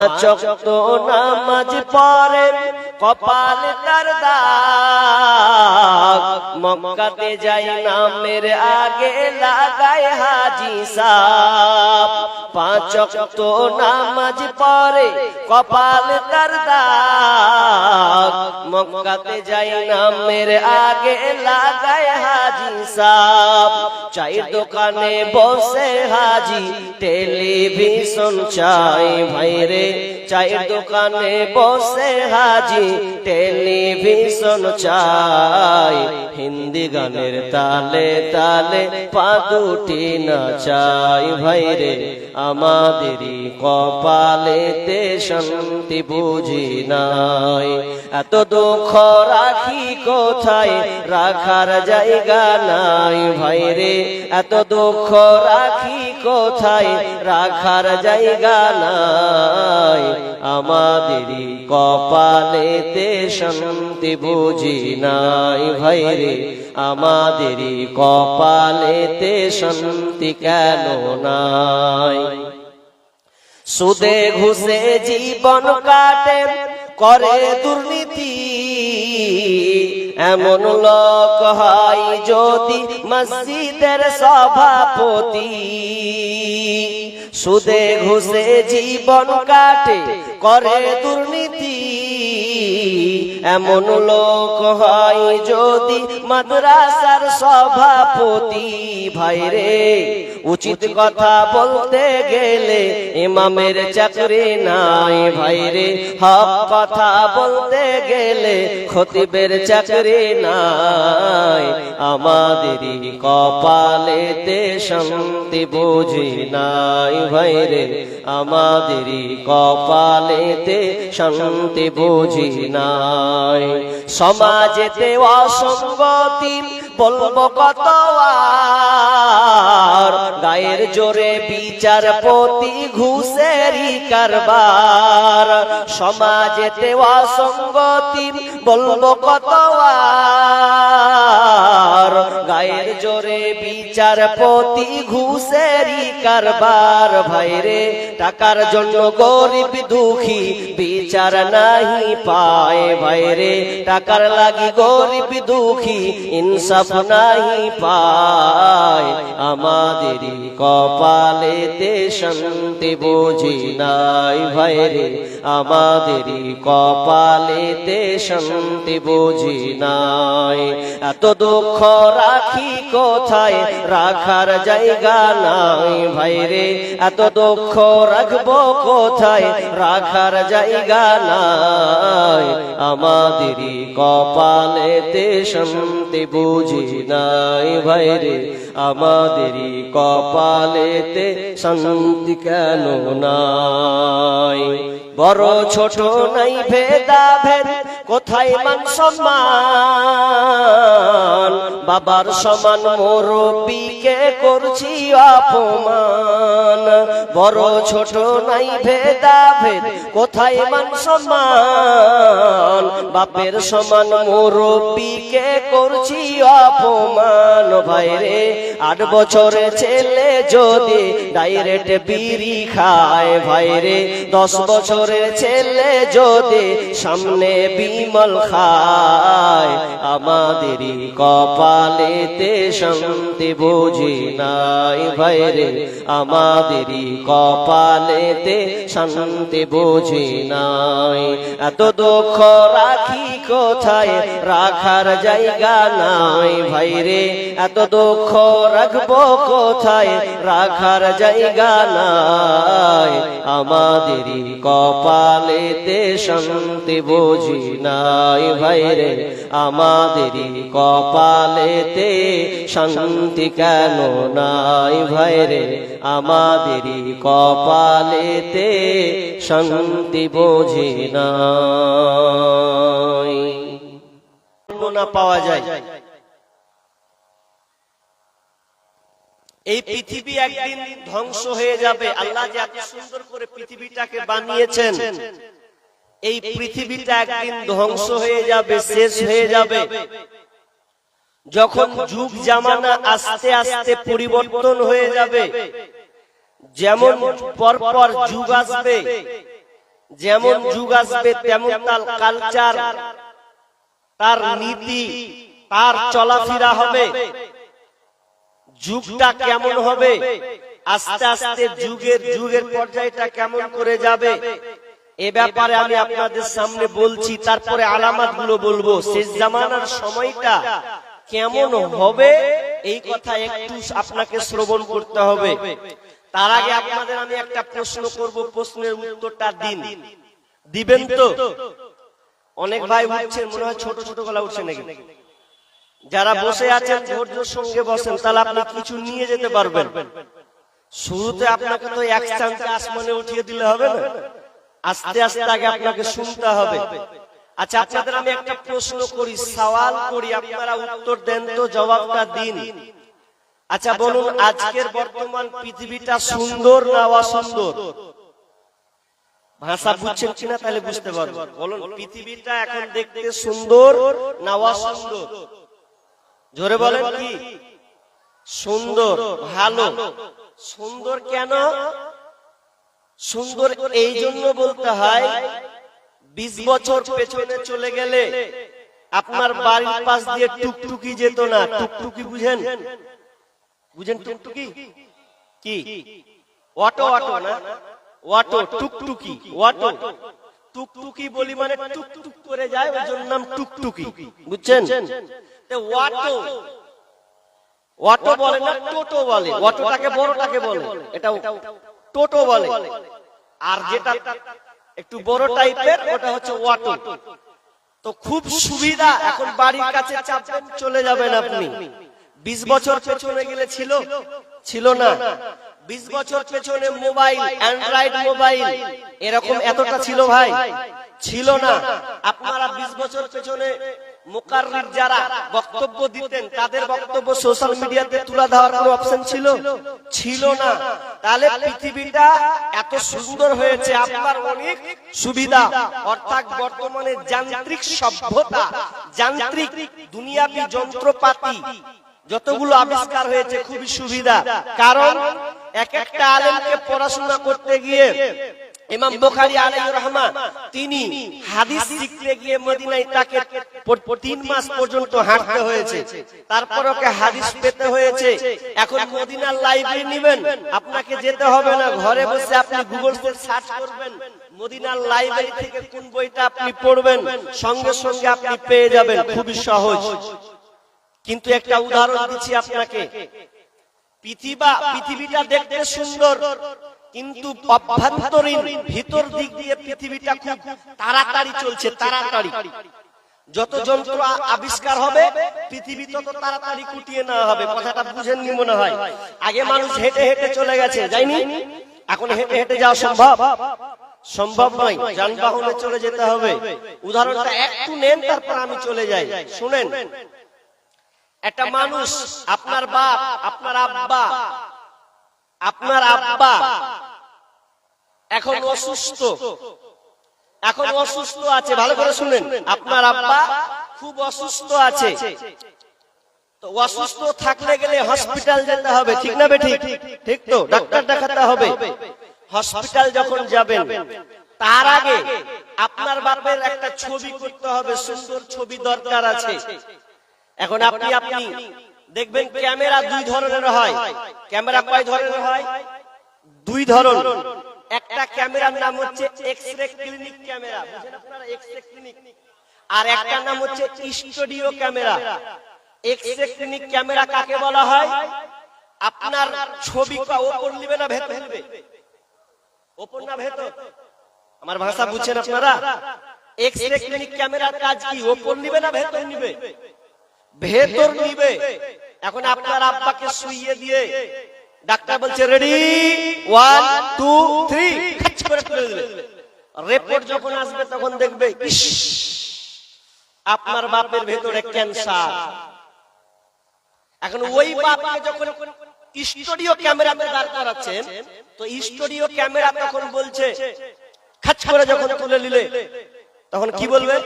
চক্ত নামাজ পড়ে কপাল তার দাগ, মক্কাতে যাই নামের আগে লাগায় হাজি সাহেব। পাঁচ ওয়াক্ত নামাজ পড়ে কপাল তার দাগ, মক্কাতে যাই নামের আগে লাগায় হাজি সাহেব। চায়ের দোকানে বসে হাজি টেলিভিশন চাই ভাইরে, চায়ের দোকানে বসে হাজি টেলিভিশন চাই। হিন্দি গানের তালে তালে পা দুটি নাচাই ভাইরে, আমাদেরই কপালেতে শান্তি বুঝি নাই। এত দুঃখ রাখি কোথায়, রাখার জায়গা নাই ভাইরে, এত দুঃখ রাখি কোথায়, রাখার জায়গা নাই। আমাদেরই কপালেতে শান্তি বুঝি নাই ভাইরে, আমাদেরই কপালেতে শান্তি কেন নাই। সুদে ঘুষে জীবন কাটে করে দুর্নীতি, এমন লোক হয় যদি মসজিদের সভাপতি। সুদে ঘুষে জীবন কাটে করে দুর্নীতি, এমন লোক হয় যদি মাদ্রাসার সভাপতি। ভাইরে উচিত কথা বলতে গেলে ইমামের চাকরি নাই ভাইরে, হক কথা বলতে গেলে খতিবের চাকরি নাই। আমাদেরই কপালেতে শান্তি বুঝি নাই ভাইরে, আমাদেরই কপালেতে শান্তি বুঝি নাই। সমাজেতে অসঙ্গতি বলবো কত আর, গায়ের জোরে বিচারপতি ঘুষেরই কারবার। সমাজেতে অসঙ্গতি বলবো কত আর, গায়ের জোরে বিচারপতি ঘুষেরই কারবার। ভাইরে টাকার জন্য গরিব দুঃখী বিচার নাহি পায় ভাইরে, টাকার লাগি গরিব দুঃখী ইনসাফ নাহি পায়। আমাদেরই কপালেতে শান্তি বুঝি নাই ভাইরে, আমাদেরই কপালেতে শান্তি বুঝি নাই। এত দুঃখ রাখি কোথায়, রাখার জায়গা নাই ভাইরে, এত দুঃখ রাখবো কোথায়, রাখার জায়গা নাই। আমাদেরই কপালেতে শান্তি বুঝি নাই ভাইরে, আমাদেরই কপালেতে শান্তি কেন নাই। বড় ছোট নাই ভেদাভেদ, কোথায় মান সম্মান, বাবার সমান মুরব্বিকে করছি অপমান। বড় ছোট নাই ভেদাভেদ, কোথায় মান সম্মান, বাপের সমান মুরব্বিকে করছি অপমান। ভাইরে 8 বছরের ছেলে যদি ডাইরেক্ট বিড়ি খায় ভাইরে, 10 বছরের ছেলে যদি সামনে বিমল খায়। আমাদেরই কপালেতে শান্তি বুঝি নাই ভাইরে, আমাদেরই কপালেতে শান্তি বুঝি নাই। এত দুঃখ রাখি কোথায়, রাখার জায়গা নাই ভাইরে, এত দুঃখ রাখবো কোথায়, রাখার জায়গা নাই। আমাদেরই কপালেতে শান্তি বুঝি নাই ভাইরে, আমাদেরই কপালেতে শান্তি কেন নাই ভাইরে, আমাদেরই কপালেতে শান্তি বুঝি নাই। না পাওয়া যায়। এই পৃথিবী একদিন ধ্বংস হয়ে যাবে। আল্লাহ যে এত সুন্দর করে পৃথিবীটাকে বানিয়েছেন, এই পৃথিবীটা একদিন ধ্বংস হয়ে যাবে, শেষ হয়ে যাবে। যখন যুগ জামানা আস্তে আস্তে পরিবর্তন হয়ে যাবে, যেমন পরপর যুগ আসবে যেমন যুগ আসবে তেমন তার কালচার, তার নীতি, তার চলাফেরা হবে। যুগটা কেমন হবে, আস্তে আস্তে যুগের পর্যায়টা কেমন করে যাবে, এ ব্যাপারে আমি আপনাদের সামনে বলছি। তারপরে আলামত গুলো বলবো, শেষ জামানার সময়টা কেমন হবে এই কথা একটু আপনাকে শ্রবণ করতে হবে। তার আগে আপনাদের আমি একটা প্রশ্ন করব, প্রশ্নের উত্তরটা দিবেন তো? অনেক ভাই উঠছেন, মনে হয় ছোট ছোট গলা উঠছে নাকি? যারা বসে আছেন ধৈর্যের সঙ্গে বসেন, তাহলে আপনি কিছু নিয়ে যেতে পারবেন। শুরুতে আপনাকে তো এক চান্সে আসমানে উঠিয়ে দিলে হবে না, আস্তে আস্তে আগে আপনাকে শুনতে হবে। আচ্ছা, আপনাদের আমি একটা প্রশ্ন করি, সওয়াল করি, আপনারা উত্তর দেন তো, জবাবটা দিন। আচ্ছা বলুন, আজকের বর্তমান পৃথিবীটা সুন্দর না অসুন্দর? ভাষা বুঝছেন কিনা তাহলে বুঝতে পারবেন। বলুন, পৃথিবীটা এখন দেখতে সুন্দর না অসুন্দর? জোরে বলেন। কি সুন্দর? ভালো। সুন্দর কেন? সুন্দর এই জন্য বলতে হয়, 20 বছর পেছনে চলে গেলে আপনার বাড়ির পাশ দিয়ে টুকটুকি যেত না। টুকটুকি বুঝেন? বুঝেন টুকটুকি কি? অটো, অটো না, অটো, টুকটুকি, অটো। টুকটুকি বলি মানে টুকটুক করে যায়, ওই জন্য নাম টুকটুকি, বুঝছেন? অটো, অটো বলে না, টোটো বলে। অটোটাকে বড়টাকে বলে, এটা টোটো বলে। আর যেটা একটু বড় টাইপের ওটা হচ্ছে অটো। তো খুব সুবিধা, এখন বাড়ির কাছে চাপবেন চলে যাবেন আপনি। 20 বছর পেছনে গেলে ছিল না। 20 বছর পেছনে মোবাইল, অ্যান্ড্রয়েড মোবাইল এরকম এতটা ছিল ভাই? ছিল না। আপনারা 20 বছর পেছনে মুকাররির যারা বক্তব্য দিতেন, তাদের বক্তব্য সোশ্যাল মিডিয়াতে তুলে দেওয়ার কোনো অপশন ছিল না। তাহলে পৃথিবীটা এত সুন্দর হয়েছে, আপনার অনেক সুবিধা। অর্থাৎ বর্তমানে যান্ত্রিক সভ্যতা, যান্ত্রিক দুনিয়াবি যন্ত্রপাতি যতগুলো আবিষ্কার হয়েছে, খুবই সুবিধা। কারণ এক একটা আলেমকে পড়াশোনা করতে গিয়ে, ইমাম বুখারী আলাইহির রহমান, তিনি হাদিস শিখতে গিয়ে মদিনায় তাকে 3 মাস পর্যন্ত হাঁটতে হয়েছে, তারপর ওকে হাদিস পেতে হয়েছে। এখন মদিনার লাইব্রেরি নেবেন, আপনাকে যেতে হবে না, ঘরে বসে আপনি গুগলে সার্চ করবেন, মদিনার লাইব্রেরি থেকে কোন বইটা আপনি পড়বেন, সঙ্গে সঙ্গে আপনি পেয়ে যাবেন, খুবই সহজ। কিন্তু একটা উদাহরণ দিচ্ছি আপনাকে, পৃথিবীটা দেখতে সুন্দর, কিন্তু অভ্যন্তরীণ ভিতর দিক দিয়ে পৃথিবীটা খুব তাড়াতাড়ি চলছে, তাড়াতাড়ি। যত যন্ত্র আবিষ্কার হবে, পৃথিবী তত তাড়াতাড়ি কুটিয়ে নেওয়া হবে। কথাটা বুঝেননি মনে হয়। আগে মানুষ হেঁটে হেঁটে চলে গেছে, যায়নি? এখন হেঁটে হেঁটে যাওয়া সম্ভব নয়, যানবাহনে চলে যেতে হবে। উদাহরণটা একটু নেন, তারপর আমি চলে যাই। শুনেন, একটা মানুষ, আপনার বাপ, আপনার আব্বা এখন অসুস্থ আছে। ভালো করে শুনেন, আপনার আব্বা খুব অসুস্থ আছে। তো অসুস্থ থাকলে গেলে হসপিটাল যেতে হবে, ঠিক না বেঠিক? ঠিক তো, ডাক্তার দেখাতে হবে। হসপিটাল যখন যাবেন, তার আগে আপনার বাপের একটা ছবি করতে হবে, সুন্দর ছবি দরকার আছে। এখন আপনি দেখবেন ক্যামেরা 2 ধরনের হয়। ক্যামেরা কয় ধরনের হয়? 2 ধরন। একটা ক্যামেরার নাম হচ্ছে এক্স-রে ক্লিনিক ক্যামেরা, বুঝেন আপনারা? X-ray clinic. আর একটা নাম হচ্ছে studio camera. X-ray clinic camera কাকে বলা হয়? আপনার ছবিটা ওপর নিবে না ভেতর নিবে? ওপর না ভেতর? আমার ভাষা বুঝছেন আপনারা? এক্স-রে ক্লিনিক ক্যামেরার কাজ কি? ওপর নিবে না ভেতর নিবে? ভেতর নিবে। এখন আপনার আব্বাকে শুইয়ে দিয়ে ডাক্তার বলছে রেডি 1 2 3 খাচ করে তুলে দিলে, রিপোর্ট যখন আসবে তখন দেখবে আপনার বাপের ভেতরে ক্যান্সার। এখন ওই বাপকে যখন স্টুডিও ক্যামেরাতে দাঁড় করাচ্ছেন, তো স্টুডিও ক্যামেরা তখন বলছে, খাচ করে যখন তুলে নিলে তখন কি বলবে?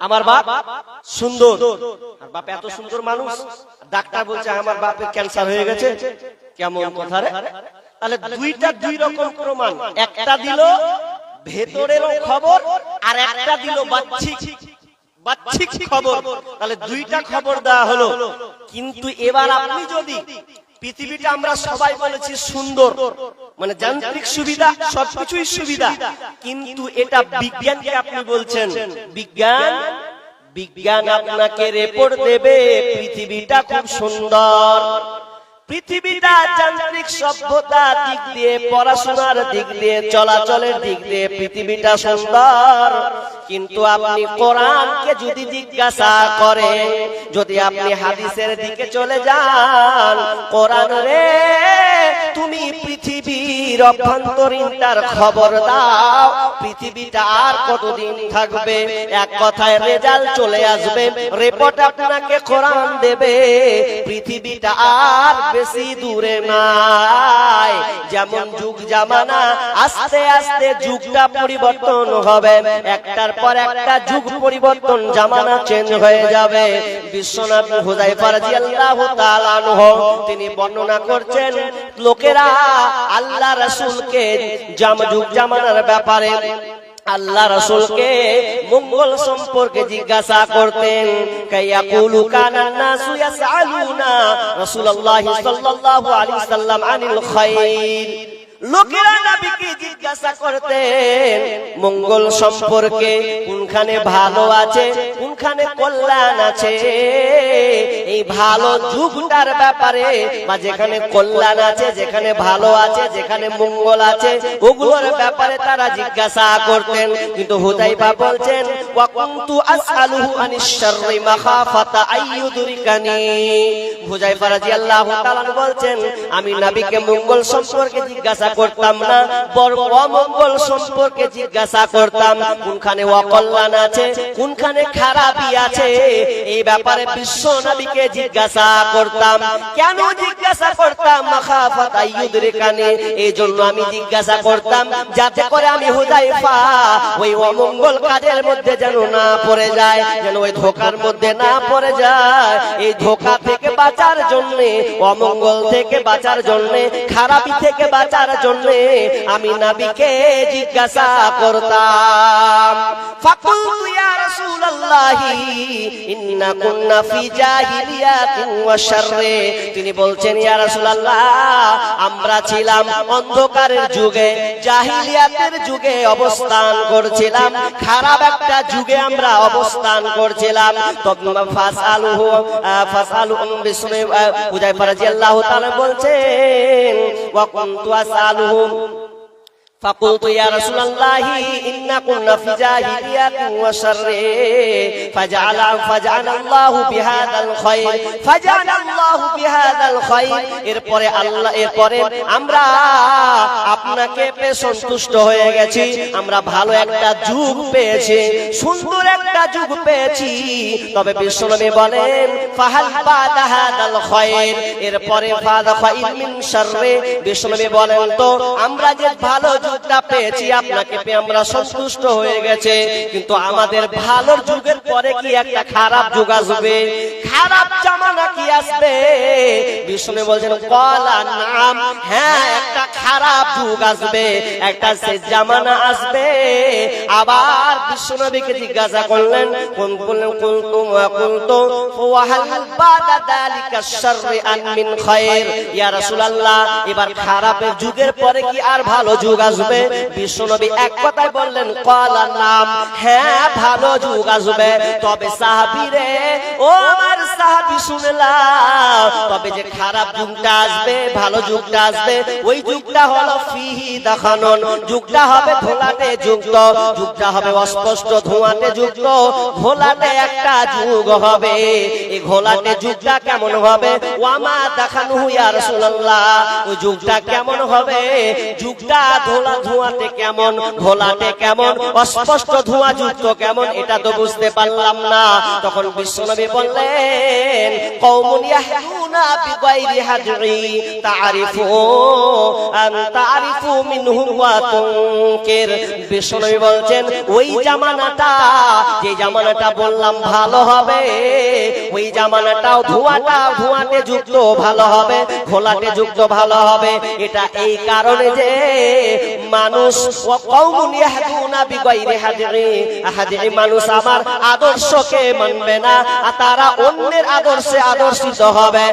আমার বাপ সুন্দর। আর বাপ এত সুন্দর মানুষ, ডাক্তার বলছে আমার বাপের ক্যান্সার হয়ে গেছে। কেমন কথা রে? তাহলে দুইটা 2 রকম প্রমাণ। একটা দিল ভেতরেরও খবর আর একটা দিল বাহ্যিক বাহ্যিক খবর, তাহলে দুইটা খবর দেওয়া হলো। কিন্তু এবার আপনি যদি পৃথিবীটা আমরা সবাই বলেছি সুন্দর, মানে যান্ত্রিক সুবিধা সবকিছুই সুবিধা, কিন্তু এটা বিজ্ঞানকে আপনি বলছেন বিজ্ঞান আপনাকে রিপোর্ট দেবে পৃথিবীটা খুব সুন্দর, পৃথিবীটা যান্ত্রিক সভ্যতার দিক দিয়ে, পড়াশোনার দিক দিয়ে, চলাচলের দিক দিয়ে পৃথিবীটা সুন্দর। কিন্তু আপনি কোরআনকে যদি জিজ্ঞাসা করেন, যদি আপনি হাদিসের দিকে চলে যান, কোরআন রে তুমি পৃথিবীর অভ্যন্তরীণটার খবর দাও, পৃথিবীটা আর কতদিন থাকবে? এক কথায় রেজাল্ট চলে আসবে, রিপোর্ট আপনাকে কোরআন দেবে, পৃথিবীটা আর বেশি দূরে নাই। যেমন যুগ জামানা আস্তে আস্তে যুগটা পরিবর্তন হবে, একটার পর একটা যুগ পরিবর্তন, জামানা চেঞ্জ হয়ে যাবে। বিশ্বনবী হুযায়ফা রাদিয়াল্লাহু তাআলা আনহু তিনি বর্ণনা করছেন, লোকেরা আল্লাহ রাসূলকে যুগ জামানার ব্যাপারে আল্লাহ রাসূলকে মঙ্গল সম্পর্কে জিজ্ঞাসা করতেন। কায়াকুলু কানান নাসু ইয়াসআলুনা রাসূলুল্লাহ সাল্লাল্লাহু আলাইহি সাল্লাম আনিল খায়র, লোকেরা নবীকে জিজ্ঞাসা করতেন মঙ্গল সম্পর্কে, কোনখানে ভালো আছে, কোনখানে কল্যাণ আছে, এই ভালো যুগটার ব্যাপারে, বা যেখানে কল্যাণ আছে, যেখানে ভালো আছে, যেখানে মঙ্গল আছে, ওগুলোর ব্যাপারে তারা জিজ্ঞাসা করতেন। কিন্তু হুযায়ফা বলছেন, ওয়া কুনতু আসআলুহু আনিশ শাররি মাখাফাতা আইয়ুদরিকানি, হুযায়ফা রাদিয়াল্লাহু তাআলা বলছেন, আমি নবীকে মঙ্গল সম্পর্কে জিজ্ঞাসা করতাম না, বরং অমঙ্গল সম্পর্কে জিজ্ঞাসা করতাম, কোনখানে অকল্যাণ আছে, কোনখানে খারাপই আছে, এই ব্যাপারে বিশ্ব নবীকে জিজ্ঞাসা করতাম। কেন জিজ্ঞাসা করতাম? মাখাফাত আইয়ুদরিকানি, এই জন্য আমি জিজ্ঞাসা করতাম যাতে করে আমি হুযায়ফা ওই অমঙ্গল কাজের মধ্যে যেন না পড়ে যায়, যেন ওই ধোঁকার মধ্যে না পড়ে যায়। এই ধোঁকা থেকে বাঁচার জন্য, অমঙ্গল থেকে বাঁচার জন্য, খারাপি থেকে বাঁচার জন্য আমি নবীকে জিজ্ঞাসা করতাম। ফাকুলতু ইয়া রাসূলুল্লাহি ইন্না কুননা ফি জাহিলিয়াতিন ওয়া শাররি, তিনি বলছেন, ইয়া রাসূলুল্লাহ আমরা ছিলাম অন্ধকারের যুগে, জাহিলিয়াতের যুগে অবস্থান করছিলাম, খারাপ একটা যুগে আমরা অবস্থান করছিলাম। তখন ফাসআলু বিসমি হুযায়ফা রাদিয়াল্লাহু তাআলা বলছেন, ওয়া কুনতু আসআলুহু فقلت يا رسول الله إن كنا في جاهلية وشر فجعل الله بهذا الخير فجعل الله بهذا الخير এরপরে আল্লাহ এরপরে আমরা আপনাকে পেয়ে সন্তুষ্ট হয়ে গেছি, আমরা ভালো একটা যুগ পেয়েছি, সুন্দর একটা যুগ পেয়েছি। তবে বিশ্বনবী বলেন, ফাহাল বাদা হাদাল খায়র, এরপরে ফাদা খায়র মিন শাররি, বিশ্বনবী বলেন তো আমরা যে ভালো যুগটা পেয়েছি, আপনাকে পেয়ে আমরা সন্তুষ্ট হয়ে গেছে, কিন্তু আমাদের ভালো যুগের পরে কি একটা খারাপ যুগ আসবে, খারাপ জামানা কি আসবে? বিষ্ণু বলছেন, ক্বালা নাম, হ্যাঁ একটা খারাপ যুগ আসবে, একটা শেষ জামানা আসবে। আবার বিশ্বনবীকে জিজ্ঞাসা করলেন, কোন কুনতুম ওয়া কুনতুম ওয়া হাল বাদা যালিকা শাররি আন মিন খায়র, ইয়া রাসূলুল্লাহ এবার খারাপের যুগের পরে কি আর ভালো যুগ আসবে? বিশ্বনবী এক কথায় বললেন, ক্বালা নাম, হ্যাঁ ভালো যুগ আসবে। তবে সাহাবীরে, ও আমার সাহাবী শুনলাম, তবে যে খারাপ যুগটা আসবে, ভালো যুগটা আসবে, ওই যুগটা হলো ফিহি দাখানুন, যুগটা হবে ঘোলাটে যুক্ত, যুগটা হবে অস্পষ্ট ধোঁয়াটে যুক্ত, ঘোলাটে একটা যুগ হবে। এই ঘোলাটে যুগটা কেমন হবে? ওয়ামা দাখানুহু ইয়া রাসূলুল্লাহ, ওই যুগটা কেমন হবে? যুগটা ধোঁয়াটে কেমন, ঘোলাটে কেমন, অস্পষ্ট ধোঁয়া যুক্ত কেমন, এটা তো বুঝতে পারলাম না। তখন বিশ্বনবী বললেন, কওমুন ইয়াহদুনা বিগাইরি হাদই তারিফু মিনহুম ওয়া তুনকির, বিশ্বনবী বলছেন ওই জামানাটা, যে জামানাটা বললাম ভালো হবে, ওই জামানাটাও ধোঁয়াটে যুক্ত ভালো হবে, ঘোলাটে যুক্ত ভালো হবে। এটা এই কারণে যে মানুষ ওয়া কওমুন ইয়াহদুনা বিগাইরি হাদি মানুষ আমার আদর্শকে মানবে না, তারা অন্যের আদর্শে আদর্শিত হবে।